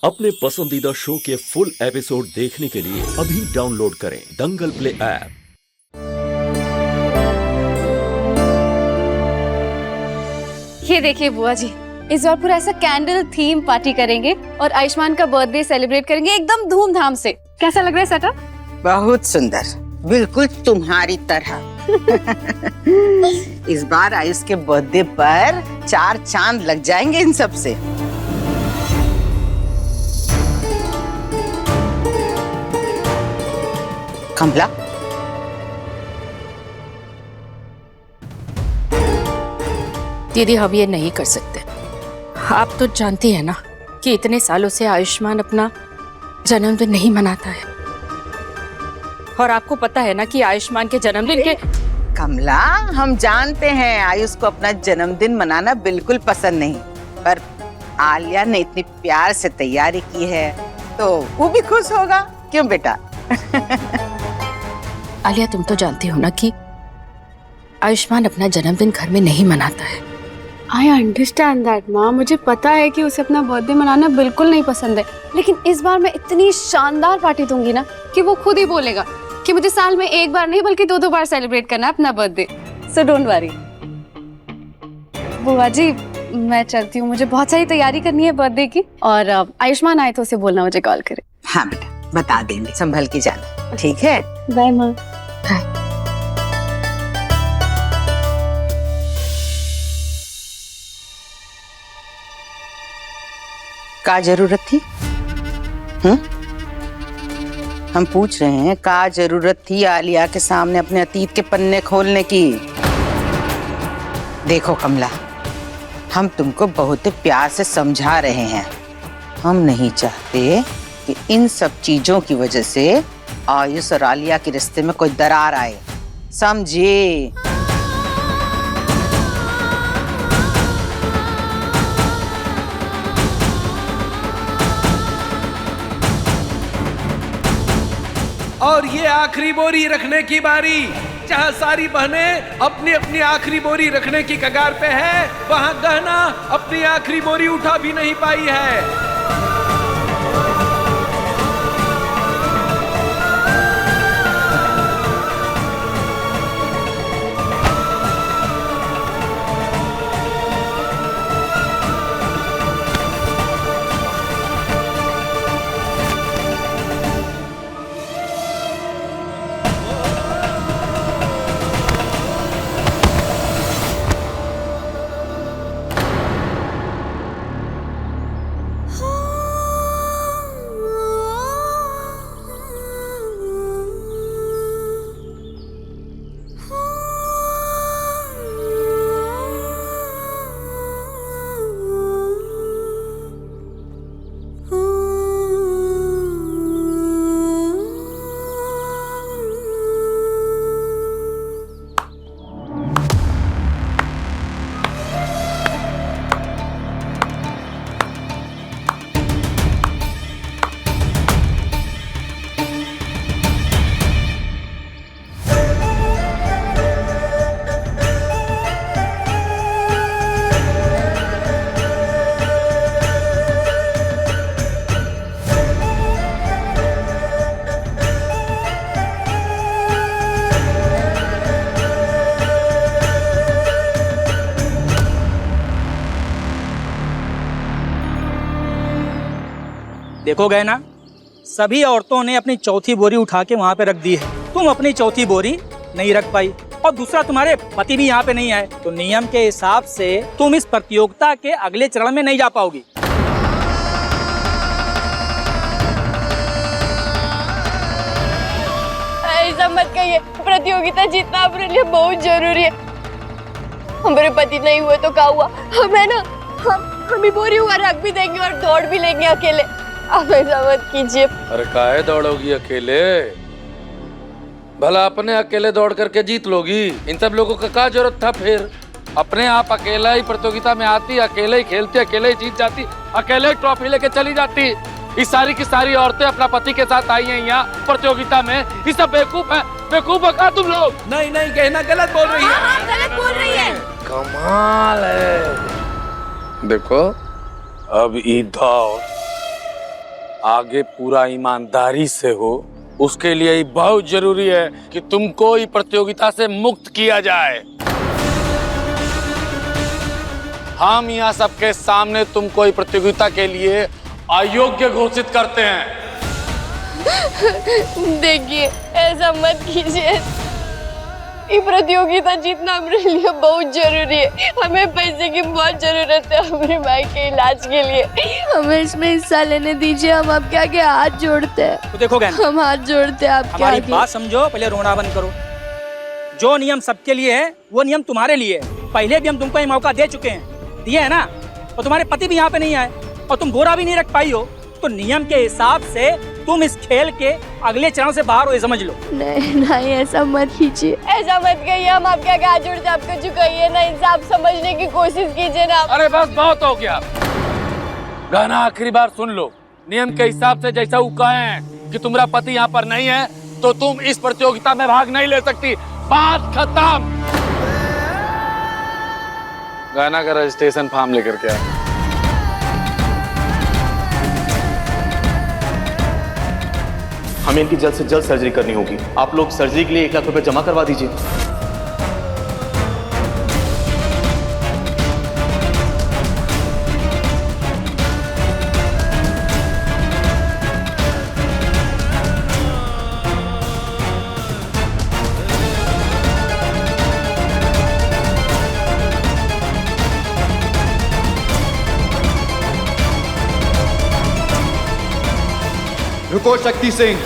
अपने पसंदीदा शो के फुल एपिसोड देखने के लिए अभी डाउनलोड करें दंगल प्ले ऐप। ये देखिए बुआ जी, इस बार पूरा ऐसा कैंडल थीम पार्टी करेंगे और आयुष्मान का बर्थडे सेलिब्रेट करेंगे एकदम धूमधाम से। कैसा लग रहा है सेटअप? बहुत सुंदर, बिल्कुल तुम्हारी तरह। इस बार आयुष के बर्थडे पर 4 चांद लग जाएंगे इन सब से। कमला, दीदी हम ये नहीं कर सकते। आप तो जानती है ना कि इतने सालों से आयुष्मान अपना जन्मदिन नहीं मनाता है, और आपको पता है ना कि आयुष्मान के जन्मदिन के कमला, हम जानते हैं आयुष को अपना जन्मदिन मनाना बिल्कुल पसंद नहीं, पर आलिया ने इतनी प्यार से तैयारी की है तो वो भी खुश होगा, क्यों बेटा? आलिया, तुम तो जानती हो ना कि आयुष्मान अपना जन्मदिन घर में नहीं मनाता है। I understand that माँ, मुझे पता है कि उसे अपना बर्थडे मनाना बिल्कुल नहीं पसंद है, लेकिन इस बार मैं इतनी शानदार पार्टी दूंगी ना कि वो खुद ही बोलेगा कि मुझे साल में एक बार नहीं बल्कि 2-2 बार सेलिब्रेट करना है अपना बर्थडे। So don't worry. बुआ जी, मैं चलती हूँ, मुझे बहुत सारी तैयारी करनी है बर्थडे की, और आयुष्मान आए तो उसे बोलना मुझे कॉल करे। हाँ बेटा, बता देंगे, संभल के जाना, ठीक है? बाय माँ। का जरूरत थी? हम पूछ रहे हैं, का जरूरत थी आलिया के सामने अपने अतीत के पन्ने खोलने की? देखो कमला, हम तुमको बहुत प्यार से समझा रहे हैं, हम नहीं चाहते कि इन सब चीजों की वजह से आयुष और आलिया के रिश्ते में कोई दरार आए, समझे? और ये आखिरी बोरी रखने की बारी, जहाँ सारी बहनें अपनी अपनी आखिरी बोरी रखने की कगार पे है, वहाँ गहना अपनी आखिरी बोरी उठा भी नहीं पाई है। देखो गए ना, सभी औरतों ने अपनी चौथी बोरी उठा के वहाँ पे रख दी है, तुम अपनी चौथी बोरी नहीं रख पाई, और दूसरा तुम्हारे पति भी यहाँ पे नहीं आए, तो नियम के हिसाब से तुम इस प्रतियोगिता के अगले चरण में नहीं जा पाओगी। ऐसा मत कहिए, प्रतियोगिता जीतना अपने लिए बहुत जरूरी है। हमारे पति नहीं हुए तो क्या हुआ, हम है ना, हम ही बोरी हुआ रख भी देंगे और दौड़ भी लेंगे अकेले। आप ऐसा मत कीजिए। अरे काहे दौड़ोगी अकेले? भला अपने अकेले दौड़ करके जीत लोगी? इन सब लोगों का क्या जरूरत था फिर? अपने आप अकेला ही प्रतियोगिता में आती, अकेले ही खेलती, अकेले ही जीत जाती, अकेले ही ट्रॉफी लेके चली जाती। ये सारी की सारी औरतें अपना पति के साथ आई हैं यहाँ प्रतियोगिता में। ये सब बेवकूफ है, बेवकूफ है क्या तुम लोग? नहीं नहीं, कहना गलत बोल रही है। गलत बोल रही है। कमाल है। देखो अब ईद आगे पूरा ईमानदारी से हो, उसके लिए ही बहुत जरूरी है कि तुमको ही प्रतियोगिता से मुक्त किया जाए। हम यहाँ सबके सामने तुमको ही प्रतियोगिता के लिए अयोग्य घोषित करते हैं। देखिए, ऐसा मत कीजिए। ये प्रतियोगिता जीतना हमारे लिए बहुत जरूरी है। हमें पैसे की बहुत जरूरत है हमारी माँ के इलाज के लिए। हमें इसमें हिस्सा लेने दीजिए। हम आपके आगे हाथ जोड़ते हैं। तो देखो गहना, हम हाथ जोड़ते हैं आपके हमारी आगे। बात समझो, पहले रोना बंद करो। जो नियम सबके लिए है वो नियम तुम्हारे लिए है। पहले भी हम तुमको ये मौका दे चुके हैं, दिए है ना। और तुम्हारे पति भी यहाँ पे नहीं आए और तुम बोरा भी नहीं रख पाई हो, तो नियम के हिसाब से तुम इस खेल के अगले चरण से बाहर हो, ये समझ लो। नहीं, ऐसा मत कीजिए। ऐसा मत कहिए। हम आपके आगे हाथ जोड़ते आपको झुकाइए ना। इंसाफ समझने की कोशिश कीजिए ना। अरे बस बहुत हो गया। गाना आखिरी बार सुन लो। नियम के हिसाब से जैसा वो कहे हैं कि तुम्हारा पति यहाँ पर नहीं है तो तुम इस प्रतियोगिता में भाग नहीं ले सकती। बात खत्म। गाना का रजिस्ट्रेशन फॉर्म लेकर के आए। हमें इनकी जल्द से जल्द सर्जरी करनी होगी। आप लोग सर्जरी के लिए 1 लाख रुपए जमा करवा दीजिए। रुको शक्ति सिंह।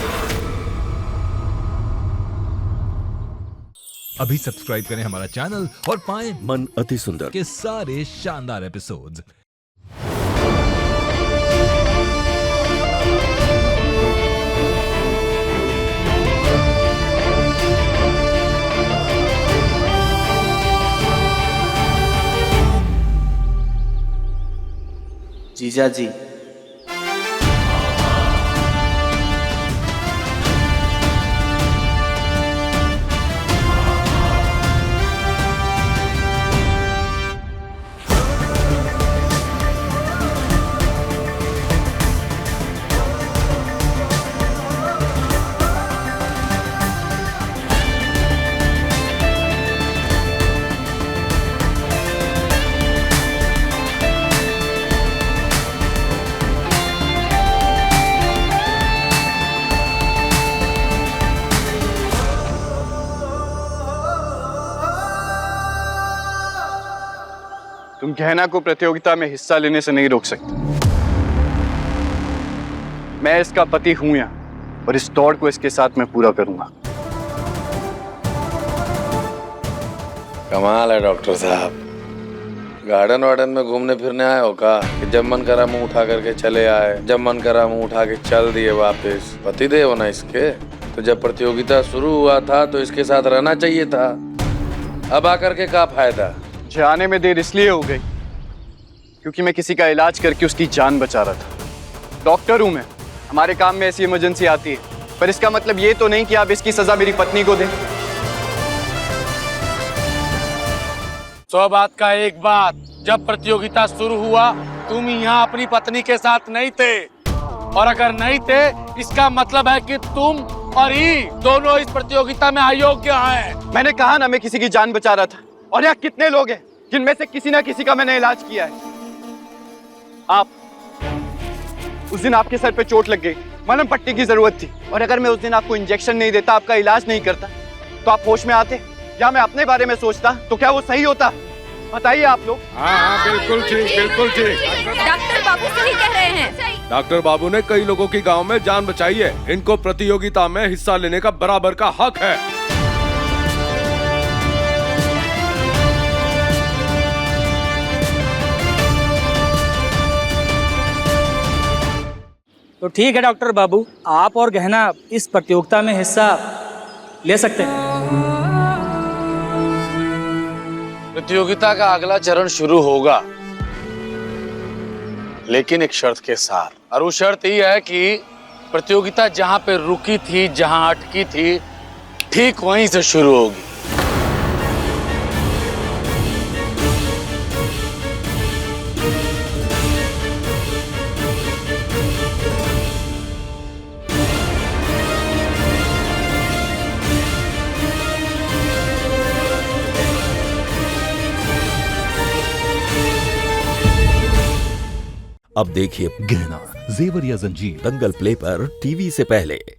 अभी सब्सक्राइब करें हमारा चैनल और पाएं मन अति सुंदर के सारे शानदार एपिसोड्स। जीजा जी, तुम गहना को प्रतियोगिता में हिस्सा लेने से नहीं रोक सकते। मैं इसका पति हूं यहाँ और इस दौड़ को इसके साथ मैं पूरा करूंगा। कमाल है डॉक्टर साहब। गार्डन वार्डन में घूमने फिरने आए हो का कि जब मन करा मुंह उठा करके चले आए, जब मन करा मुंह उठा के चल दिए वापस। पति देव हो ना इसके, तो जब प्रतियोगिता शुरू हुआ था तो इसके साथ रहना चाहिए था। अब आकर के क्या फायदा। आने में देर इसलिए हो गई क्योंकि मैं किसी का इलाज करके उसकी जान बचा रहा था। डॉक्टर हूं मैं, हमारे काम में ऐसी इमरजेंसी आती है, पर इसका मतलब ये तो नहीं कि आप इसकी सजा मेरी पत्नी को दें। सौ बात का एक बात, जब प्रतियोगिता शुरू हुआ तुम यहाँ अपनी पत्नी के साथ नहीं थे, और अगर नहीं थे इसका मतलब है कि तुम और ही दोनों इस प्रतियोगिता में अयोग्य हैं। मैंने कहा ना मैं किसी की जान बचा रहा था। और यहाँ कितने लोग हैं जिनमें से किसी ना किसी का मैंने इलाज किया है। आप, उस दिन आपके सर पे चोट लग गई, मलहम पट्टी की जरूरत थी, और अगर मैं उस दिन आपको इंजेक्शन नहीं देता, आपका इलाज नहीं करता, तो आप होश में आते या मैं अपने बारे में सोचता, तो क्या वो सही होता? बताइए आप लोग। हाँ, बिल्कुल ठीक, बिल्कुल ठीक। डॉक्टर बाबू सही कह रहे हैं। डॉक्टर बाबू ने कई लोगों की गांव में जान बचाई है। इनको प्रतियोगिता में हिस्सा लेने का बराबर का हक है। तो ठीक है डॉक्टर बाबू, आप और गहना इस प्रतियोगिता में हिस्सा ले सकते हैं। प्रतियोगिता का अगला चरण शुरू होगा, लेकिन एक शर्त के साथ। और वो शर्त ये है कि प्रतियोगिता जहां पे रुकी थी, जहां अटकी थी, ठीक वहीं से शुरू होगी। अब देखिए गहना, जेवर या जंजीर। दंगल प्ले पर टीवी से पहले।